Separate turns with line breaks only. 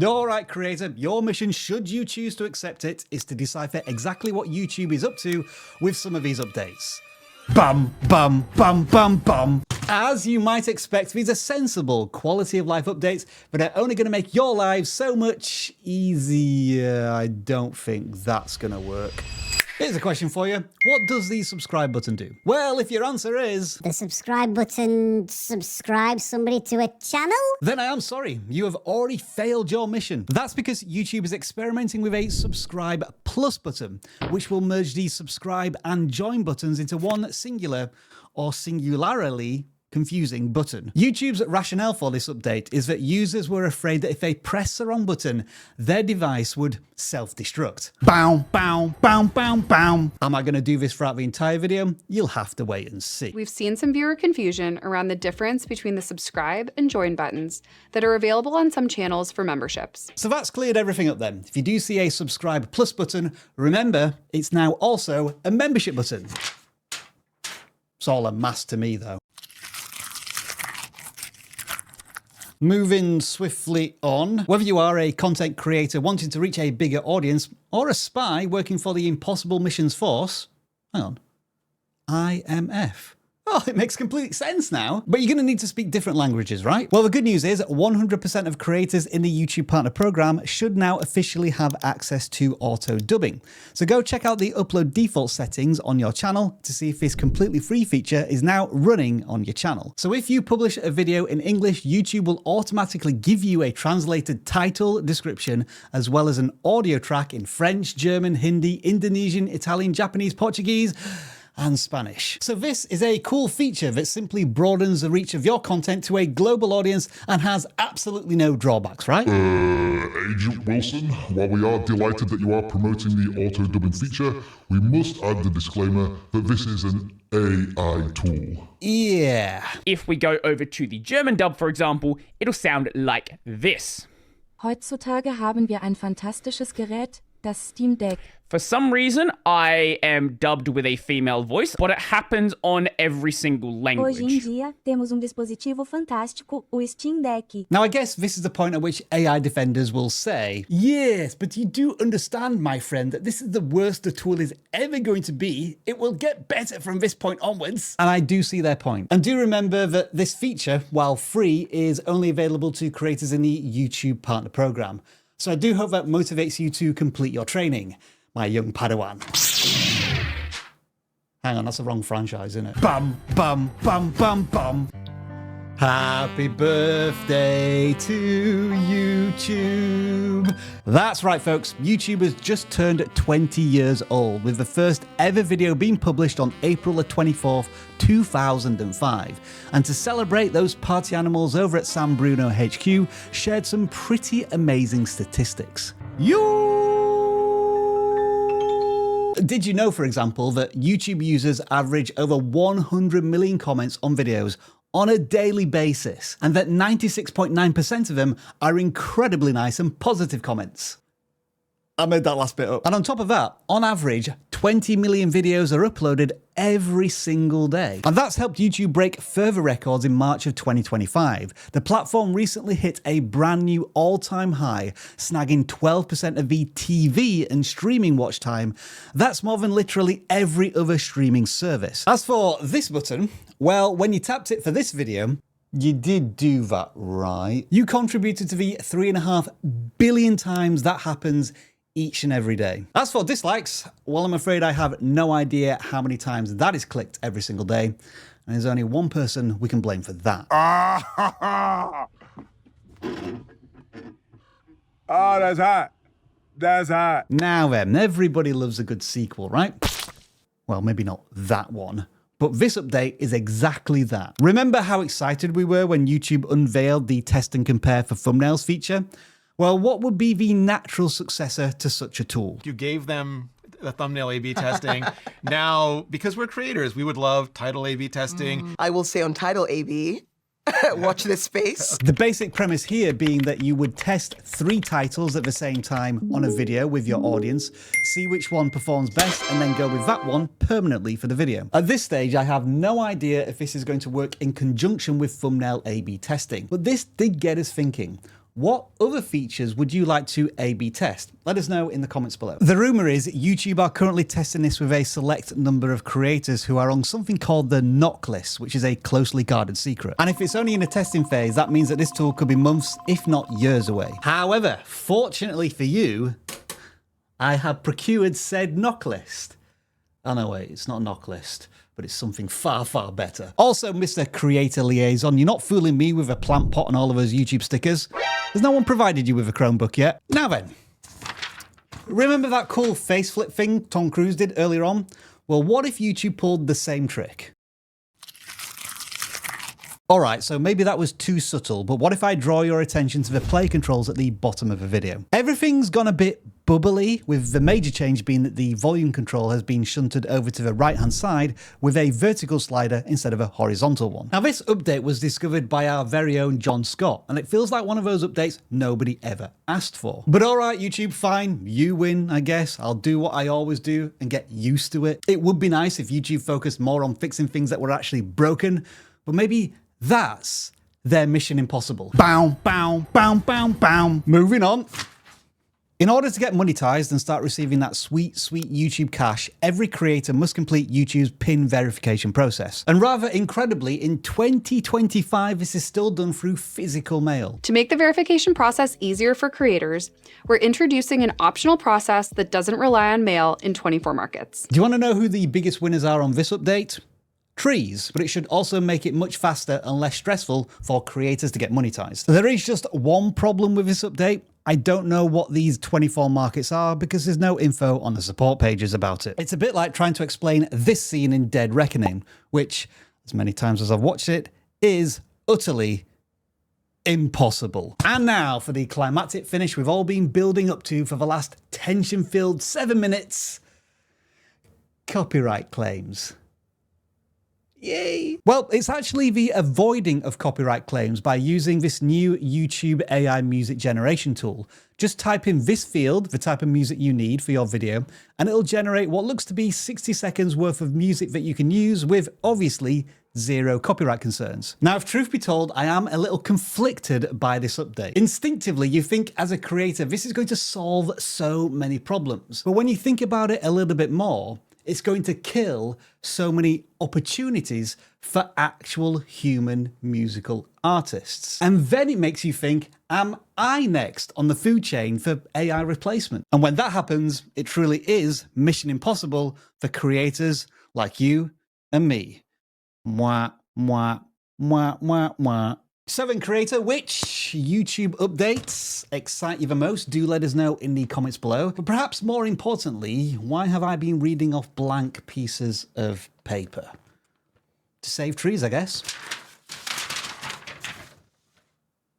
Alright creator, your mission, should you choose to accept it, is to decipher exactly what YouTube is up to with some of these updates. Bum, bum, bum, bum, bum. As you might expect, these are sensible quality of life updates, but they're only going to make your lives so much easier. I don't think that's going to work. Here's a question for you. What does the subscribe button do? Well, if your answer is...
the subscribe button subscribes somebody to a channel?
Then I am sorry, you have already failed your mission. That's because YouTube is experimenting with a subscribe plus button, which will merge the subscribe and join buttons into one singular or singularly confusing button. YouTube's rationale for this update is that users were afraid that if they press the wrong button, their device would self-destruct. Bow, bow, bow, bow, bow. Am I going to do this throughout the entire video? You'll have to wait and see.
We've seen some viewer confusion around the difference between the subscribe and join buttons that are available on some channels for memberships.
So that's cleared everything up then. If you do see a subscribe plus button, remember, it's now also a membership button. It's all a mass to me though. Moving swiftly on, whether you are a content creator wanting to reach a bigger audience or a spy working for the Impossible Missions Force, hang on, IMF. Oh, it makes complete sense now. But you're going to need to speak different languages, right? Well, the good news is 100% of creators in the YouTube Partner Program should now officially have access to auto dubbing. So go check out the upload default settings on your channel to see if this completely free feature is now running on your channel. So if you publish a video in English, YouTube will automatically give you a translated title, description, as well as an audio track in French, German, Hindi, Indonesian, Italian, Japanese, Portuguese, and Spanish. So this is a cool feature that simply broadens the reach of your content to a global audience and has absolutely no drawbacks, right?
Agent Wilson, while we are delighted that you are promoting the auto-dubbing feature, we must add the disclaimer that this is an AI tool.
Yeah.
If we go over to the German dub, for example, it'll sound like this.
Heutzutage haben wir ein fantastisches Gerät, das Steam Deck.
For some reason, I am dubbed with a female voice, but it happens on every single language.
Hoje em dia, temos dispositivo fantástico, o Steam Deck.
Now, I guess this is the point at which AI defenders will say, yes, but you do understand, my friend, that this is the worst the tool is ever going to be. It will get better from this point onwards. And I do see their point. And do remember that this feature, while free, is only available to creators in the YouTube Partner Program. So I do hope that motivates you to complete your training, my young Padawan. Hang on, that's the wrong franchise, isn't it? Bum, bum, bum, bum, bum. Happy birthday to YouTube. That's right, folks. YouTube has just turned 20 years old, with the first ever video being published on April the 24th, 2005. And to celebrate, those party animals over at San Bruno HQ shared some pretty amazing statistics. Did you know, for example, that YouTube users average over 100 million comments on videos on a daily basis, and that 96.9% of them are incredibly nice and positive comments? I made that last bit up. And on top of that, on average, 20 million videos are uploaded every single day. And that's helped YouTube break further records in March of 2025. The platform recently hit a brand new all-time high, snagging 12% of the TV and streaming watch time. That's more than literally every other streaming service. As for this button, well, when you tapped it for this video, you did do that right. You contributed to the 3.5 billion times that happens each and every day. As for dislikes, well, I'm afraid I have no idea how many times that is clicked every single day. And there's only one person we can blame for that.
Oh, that's hot. That's hot.
Now then, everybody loves a good sequel, right? Well, maybe not that one. But this update is exactly that. Remember how excited we were when YouTube unveiled the test and compare for thumbnails feature? Well, what would be the natural successor to such a tool?
You gave them the thumbnail A/B testing. Now, because we're creators, we would love title A/B testing.
I will say on title A/B, watch this space.
The basic premise here being that you would test 3 titles at the same time on a video with your audience, see which one performs best, and then go with that one permanently for the video. At this stage, I have no idea if this is going to work in conjunction with thumbnail A/B testing, but this did get us thinking. what other features would you like to A/B test? Let us know in the comments below. The rumor is YouTube are currently testing this with a select number of creators who are on something called the knock list, which is a closely guarded secret. And if it's only in a testing phase, that means that this tool could be months, if not years away. However, fortunately for you, I have procured said knock list. Oh no, wait, it's not a knock list, but it's something far, far better. Also, Mr. Creator Liaison, you're not fooling me with a plant pot and all of those YouTube stickers. There's no one provided you with a Chromebook yet. Now then, remember that cool face flip thing Tom Cruise did earlier on? Well, what if YouTube pulled the same trick? Alright, so maybe that was too subtle, but what if I draw your attention to the play controls at the bottom of the video? Everything's gone a bit bubbly, with the major change being that the volume control has been shunted over to the right hand side with a vertical slider instead of a horizontal one. Now this update was discovered by our very own John Scott, and it feels like one of those updates nobody ever asked for. But alright YouTube, fine, you win I guess. I'll do what I always do and get used to it. It would be nice if YouTube focused more on fixing things that were actually broken, but maybe that's their mission impossible. Bow, bow, bow, bow, bow. Moving on. In order to get monetized and start receiving that sweet, sweet YouTube cash, every creator must complete YouTube's PIN verification process. And rather incredibly, in 2025, this is still done through physical mail.
To make the verification process easier for creators, we're introducing an optional process that doesn't rely on mail in 24 markets.
Do you want to know who the biggest winners are on this update? Trees, but it should also make it much faster and less stressful for creators to get monetized. There is just one problem with this update. I don't know what these 24 markets are because there's no info on the support pages about it. It's a bit like trying to explain this scene in Dead Reckoning, which, as many times as I've watched it, is utterly impossible. And now for the climactic finish we've all been building up to for the last tension-filled 7 minutes. Copyright claims. Yay! Well, it's actually the avoiding of copyright claims by using this new YouTube AI music generation tool. Just type in this field, the type of music you need for your video, and it'll generate what looks to be 60 seconds worth of music that you can use with, obviously, zero copyright concerns. Now, if truth be told, I am a little conflicted by this update. Instinctively, you think as a creator, this is going to solve so many problems. But when you think about it a little bit more, it's going to kill so many opportunities for actual human musical artists. And then it makes you think, am I next on the food chain for AI replacement? And when that happens, it truly is mission impossible for creators like you and me. Mwah, mwah, mwah, mwah, mwah. So then, creator, which YouTube updates excite you the most? Do let us know in the comments below. But perhaps more importantly, why have I been reading off blank pieces of paper? To save trees, I guess.